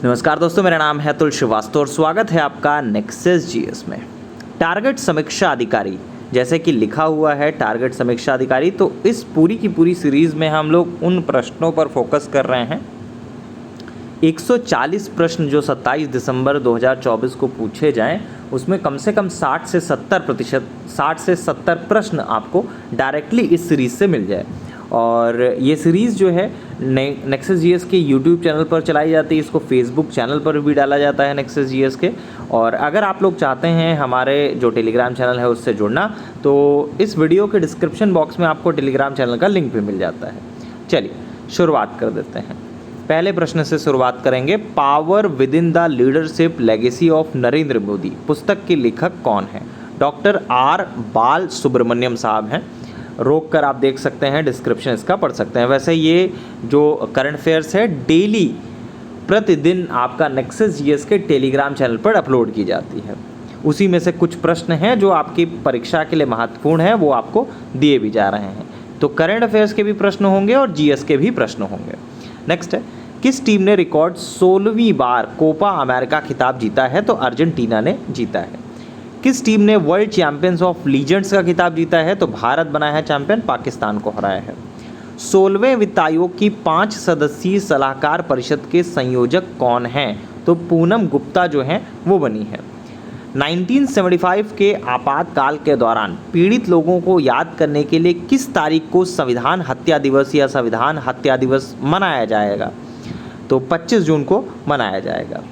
नमस्कार दोस्तों, मेरा नाम है अतुल श्रीवास्तव और स्वागत है आपका नेक्सस जीएस में। टारगेट समीक्षा अधिकारी, जैसे कि लिखा हुआ है टारगेट समीक्षा अधिकारी, तो इस पूरी की पूरी सीरीज़ में हम लोग उन प्रश्नों पर फोकस कर रहे हैं। 140 प्रश्न जो 27 दिसंबर 2024 को पूछे जाएं, उसमें कम से कम 60 से 70 प्रश्न आपको डायरेक्टली इस सीरीज़ से मिल जाए। और ये सीरीज़ जो है नेक्सस जीएस के यूट्यूब चैनल पर चलाई जाती है, इसको फेसबुक चैनल पर भी डाला जाता है नेक्सस जीएस के। और अगर आप लोग चाहते हैं हमारे जो टेलीग्राम चैनल है उससे जुड़ना, तो इस वीडियो के डिस्क्रिप्शन बॉक्स में आपको टेलीग्राम चैनल का लिंक भी मिल जाता है। चलिए शुरुआत कर देते हैं। पहले प्रश्न से शुरुआत करेंगे। Power with in the leadership legacy of Narendra Modi पुस्तक के लेखक कौन है? डॉक्टर आर बाल सुब्रमण्यम साहब हैं। रोक कर आप देख सकते हैं, डिस्क्रिप्शन इसका पढ़ सकते हैं। वैसे ये जो करंट अफेयर्स है डेली प्रतिदिन आपका नेक्सस जीएस के टेलीग्राम चैनल पर अपलोड की जाती है। उसी में से कुछ प्रश्न हैं जो आपकी परीक्षा के लिए महत्वपूर्ण है, वो आपको दिए भी जा रहे हैं। तो करंट अफेयर्स के भी प्रश्न होंगे और जीएस के भी प्रश्न होंगे। नेक्स्ट है, किस टीम ने रिकॉर्ड 16वीं बार कोपा अमेरिका खिताब जीता है? तो अर्जेंटीना ने जीता है। किस टीम ने वर्ल्ड चैंपियंस ऑफ लीजेंड्स का खिताब जीता है? तो भारत बना है चैंपियन, पाकिस्तान को हराया है। 16वें वित्त आयोग की 5 सदस्यीय सलाहकार परिषद के संयोजक कौन हैं? तो पूनम गुप्ता जो हैं वो बनी है। 1975 के आपातकाल के दौरान पीड़ित लोगों को याद करने के लिए किस तारीख को संविधान हत्या दिवस या संविधान हत्या दिवस मनाया जाएगा? तो 25 जून को मनाया जाएगा।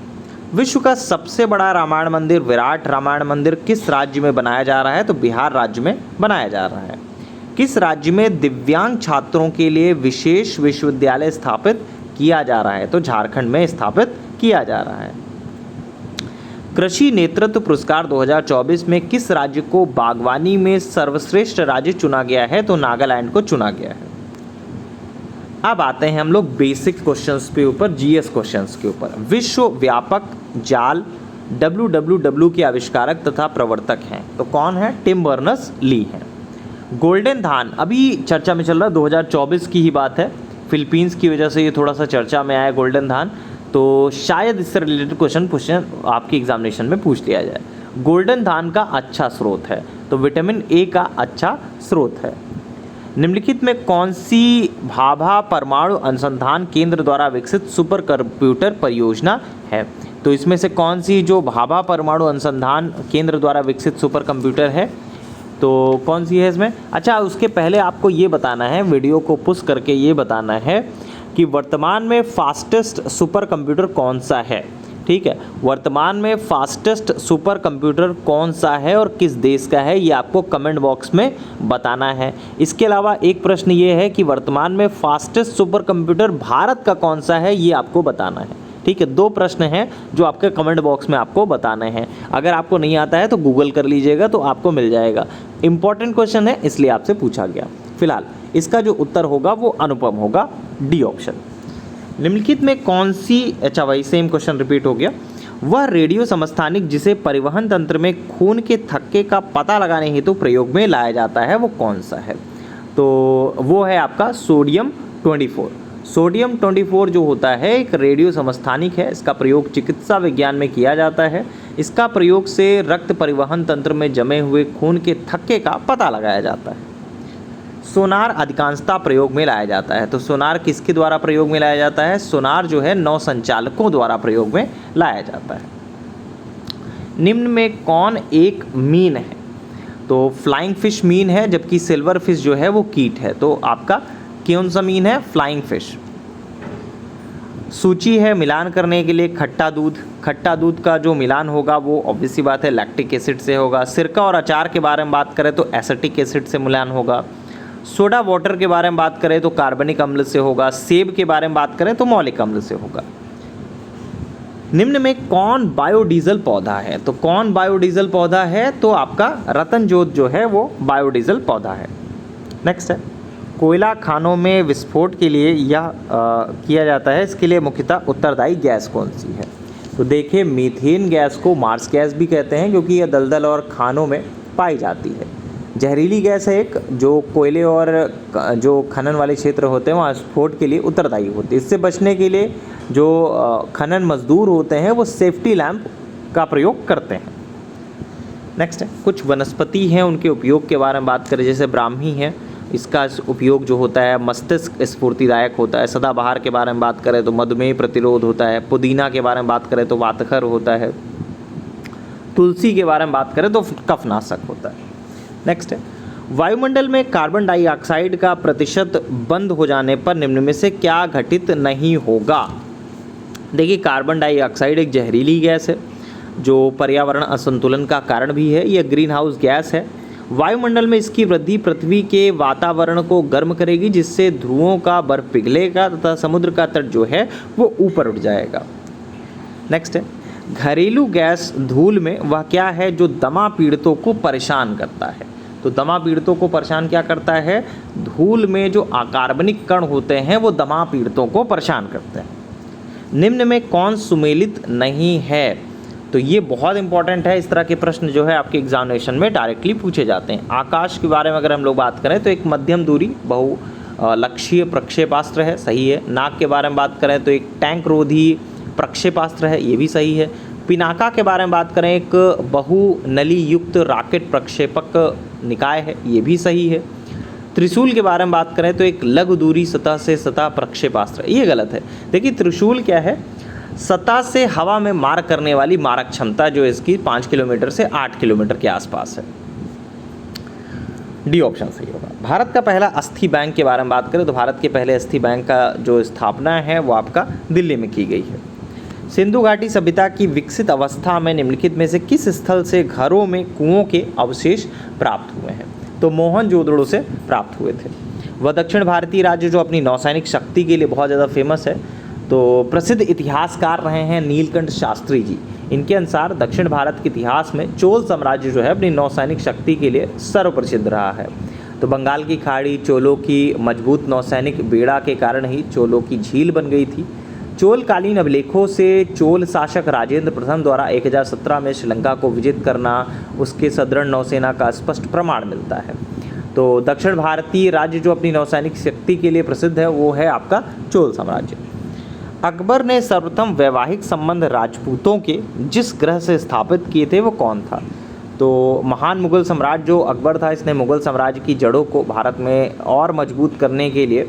विश्व का सबसे बड़ा रामायण मंदिर विराट रामायण मंदिर किस राज्य में बनाया जा रहा है? तो बिहार राज्य में बनाया जा रहा है। किस राज्य में दिव्यांग छात्रों के लिए विशेष विश्वविद्यालय स्थापित किया जा रहा है? तो झारखंड में स्थापित किया जा रहा है। कृषि नेतृत्व पुरस्कार 2024 में किस राज्य को बागवानी में सर्वश्रेष्ठ राज्य चुना गया है? तो नागालैंड को चुना गया है। अब आते हैं हम लोग बेसिक क्वेश्चंस के ऊपर, जीएस क्वेश्चंस के ऊपर। विश्व व्यापक जाल WWW के आविष्कारक तथा प्रवर्तक हैं, तो कौन है? टिम बर्नर्स-ली हैं। गोल्डन धान अभी चर्चा में चल रहा है, 2024 की ही बात है। फिलीपींस की वजह से ये थोड़ा सा चर्चा में आया गोल्डन धान, तो शायद इससे रिलेटेड क्वेश्चन आपकी एग्जामिनेशन में पूछ लिया जाए। गोल्डन धान का अच्छा स्रोत है, तो विटामिन ए का अच्छा स्रोत है। निम्नलिखित में कौन सी भाभा परमाणु अनुसंधान केंद्र द्वारा विकसित सुपर कंप्यूटर परियोजना है? तो इसमें से कौन सी जो भाभा परमाणु अनुसंधान केंद्र द्वारा विकसित सुपर कंप्यूटर है, तो कौन सी है इसमें? अच्छा, उसके पहले आपको ये बताना है, वीडियो को पुश करके ये बताना है कि वर्तमान में फास्टेस्ट सुपर कंप्यूटर कौन सा है। ठीक है, वर्तमान में फास्टेस्ट सुपर कंप्यूटर कौन सा है और किस देश का है, ये आपको कमेंट बॉक्स में बताना है। इसके अलावा एक प्रश्न ये है कि वर्तमान में फास्टेस्ट सुपर कंप्यूटर भारत का कौन सा है, ये आपको बताना है। ठीक है, 2 प्रश्न हैं जो आपके कमेंट बॉक्स में आपको बताने हैं। अगर आपको नहीं आता है तो गूगल कर लीजिएगा, तो आपको मिल जाएगा। इंपॉर्टेंट क्वेश्चन है, इसलिए आपसे पूछा गया। फिलहाल इसका जो उत्तर होगा वो अनुपम होगा, डी ऑप्शन। निम्नलिखित में कौन सी, अच्छा वही सेम क्वेश्चन रिपीट हो गया। वह रेडियो समस्थानिक जिसे परिवहन तंत्र में खून के थक्के का पता लगाने हेतु प्रयोग में लाया जाता है, वो कौन सा है? तो वो है आपका सोडियम 24। सोडियम 24 जो होता है एक रेडियो समस्थानिक है। इसका प्रयोग चिकित्सा विज्ञान में किया जाता है। इसका प्रयोग से रक्त परिवहन तंत्र में जमे हुए खून के थक्के का पता लगाया जाता है। सोनार अधिकांशतः प्रयोग में लाया जाता है, तो सोनार किसके द्वारा प्रयोग में लाया जाता है? सोनार जो है नौ संचालकों द्वारा प्रयोग में लाया जाता है। निम्न में कौन एक मीन है? तो फ्लाइंग फिश मीन है, जबकि सिल्वर फिश जो है वो कीट है। तो आपका कौन सा मीन है? Flying fish. सूची है मिलान करने के लिए खट्टा दूध। खट्टा दूध का जो मिलान होगा वो ऑब्वियस सी बात है लैक्टिक एसिड से होगा। सिरका और अचार के बारे में बात करें तो एसिटिक एसिड से मिलान होगा। सोडा वाटर के बारे में बात करें तो कार्बनिक अम्ल से होगा। सेब के बारे में बात करें तो मौलिक अम्ल से होगा। निम्न में कौन बायोडीजल पौधा है? तो कौन बायोडीजल पौधा है? तो आपका रतन जोत जो है वो बायोडीजल पौधा है। नेक्स्ट है, कोयला खानों में विस्फोट के लिए यह किया जाता है, इसके लिए मुख्यतः उत्तरदायी गैस कौन सी है? तो देखिए, मीथेन गैस को मार्स गैस भी कहते हैं, क्योंकि यह दलदल और खानों में पाई जाती है। जहरीली गैस है एक, जो कोयले और जो खनन वाले क्षेत्र होते हैं वहाँ स्फोट के लिए उत्तरदायी होती है। इससे बचने के लिए जो खनन मजदूर होते हैं वो सेफ्टी लैंप का प्रयोग करते हैं। नेक्स्ट है, कुछ वनस्पति हैं उनके उपयोग के बारे में बात करें। जैसे ब्राह्मी है, इसका उपयोग जो होता है मस्तिष्क स्फूर्तिदायक होता है। सदाबहार के बारे में बात करें तो मधुमेह प्रतिरोध होता है। पुदीना के बारे में बात करें तो वातखर होता है। तुलसी के बारे में बात करें तो कफनाशक होता है। नेक्स्ट है, वायुमंडल में कार्बन डाइऑक्साइड का प्रतिशत बंद हो जाने पर निम्न में से क्या घटित नहीं होगा। देखिए, कार्बन डाइऑक्साइड एक जहरीली गैस है जो पर्यावरण असंतुलन का कारण भी है। यह ग्रीन हाउस गैस है। वायुमंडल में इसकी वृद्धि पृथ्वी के वातावरण को गर्म करेगी, जिससे ध्रुवों का बर्फ पिघलेगा तथा समुद्र का तट जो है वो ऊपर उठ जाएगा। नेक्स्ट है, घरेलू गैस धूल में वह क्या है जो दमा पीड़ितों को परेशान करता है। तो दमा पीड़ितों को परेशान क्या करता है, धूल में जो अकार्बनिक कण होते हैं वो दमा पीड़ितों को परेशान करते हैं। निम्न में कौन सुमेलित नहीं है। तो ये बहुत इंपॉर्टेंट है, इस तरह के प्रश्न जो है आपके एग्जामिनेशन में डायरेक्टली पूछे जाते हैं। आकाश के बारे में अगर हम लोग बात करें तो एक मध्यम दूरी बहु लक्ष्य प्रक्षेपास्त्र है, सही है। नाग के बारे में बात करें तो एक टैंक रोधी प्रक्षेपास्त्र है, ये भी सही है। पिनाका के बारे में बात करें एक बहुनली युक्त रॉकेट प्रक्षेपक निकाय है, ये भी सही है। त्रिशूल के बारे में बात करें तो एक लघु दूरी सतह से सतह प्रक्षेपास्त्र, ये गलत है। देखिए, त्रिशूल क्या है, सतह से हवा में मार करने वाली मारक क्षमता जो इसकी 5 किलोमीटर से 8 किलोमीटर के आसपास है। डी ऑप्शन सही होगा। भारत का पहला अस्थि बैंक के बारे में बात करें तो भारत के पहले अस्थि बैंक का जो स्थापना है वो आपका दिल्ली में की गई है। सिंधु घाटी सभ्यता की विकसित अवस्था में निम्नलिखित में से किस स्थल से घरों में कुओं के अवशेष प्राप्त हुए हैं। तो मोहनजोदड़ो से प्राप्त हुए थे। वह दक्षिण भारतीय राज्य जो अपनी नौसैनिक शक्ति के लिए बहुत ज़्यादा फेमस है। तो प्रसिद्ध इतिहासकार रहे हैं नीलकंठ शास्त्री जी। इनके अनुसार दक्षिण भारत के इतिहास में चोल साम्राज्य जो है अपनी नौसैनिक शक्ति के लिए सर्वप्रसिद्ध रहा है। तो बंगाल की खाड़ी चोलों की मजबूत नौसैनिक बेड़ा के कारण ही चोलों की झील बन गई थी। चोलकालीन अभिलेखों से चोल शासक राजेंद्र प्रथम द्वारा 1017 में श्रीलंका को विजित करना उसके सदृढ़ नौसेना का स्पष्ट प्रमाण मिलता है। तो दक्षिण भारतीय राज्य जो अपनी नौसैनिक शक्ति के लिए प्रसिद्ध है वो है आपका चोल साम्राज्य। अकबर ने सर्वप्रथम वैवाहिक संबंध राजपूतों के जिस ग्रह से स्थापित किए थे वो कौन था। तो महान मुगल सम्राट जो अकबर था, इसने मुगल साम्राज्य की जड़ों को भारत में और मजबूत करने के लिए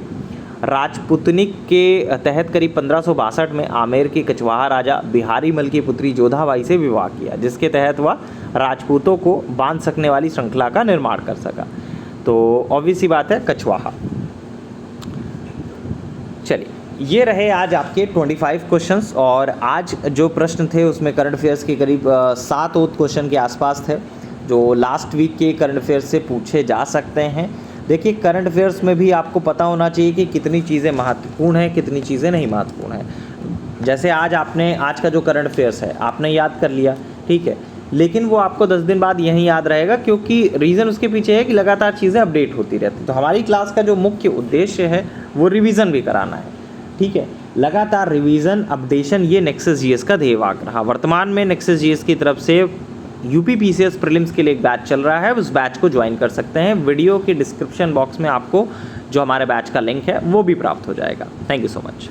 राजपूतनिक के तहत करीब 1562 में आमेर के कछवाहा राजा बिहारी मल की पुत्री जोधाबाई से विवाह किया, जिसके तहत वह राजपूतों को बांध सकने वाली श्रृंखला का निर्माण कर सका। तो ऑब्वियस सी बात है कछवाहा। चलिए, ये रहे आज आपके 25 क्वेश्चंस और आज जो प्रश्न थे उसमें करंट अफेयर्स के करीब 7 क्वेश्चन के आसपास थे जो लास्ट वीक के करंट अफेयर्स से पूछे जा सकते हैं। देखिए, करंट अफेयर्स में भी आपको पता होना चाहिए कि कितनी चीज़ें महत्वपूर्ण हैं, कितनी चीज़ें नहीं महत्वपूर्ण हैं। जैसे आज का जो करंट अफेयर्स है आपने याद कर लिया, ठीक है, लेकिन वो आपको 10 दिन बाद यहीं याद रहेगा, क्योंकि रीज़न उसके पीछे है कि लगातार चीज़ें अपडेट होती रहती। तो हमारी क्लास का जो मुख्य उद्देश्य है वो रिवीजन भी कराना है, ठीक है। लगातार रिवीजन अपडेशन, ये नेक्सस जीएस का ध्येय वाक्य रहा। वर्तमान में नेक्सस जीएस की तरफ से यूपी पीसीएस प्रीलिम्स के लिए एक बैच चल रहा है, उस बैच को ज्वाइन कर सकते हैं। वीडियो के डिस्क्रिप्शन बॉक्स में आपको जो हमारे बैच का लिंक है वो भी प्राप्त हो जाएगा। Thank you so much.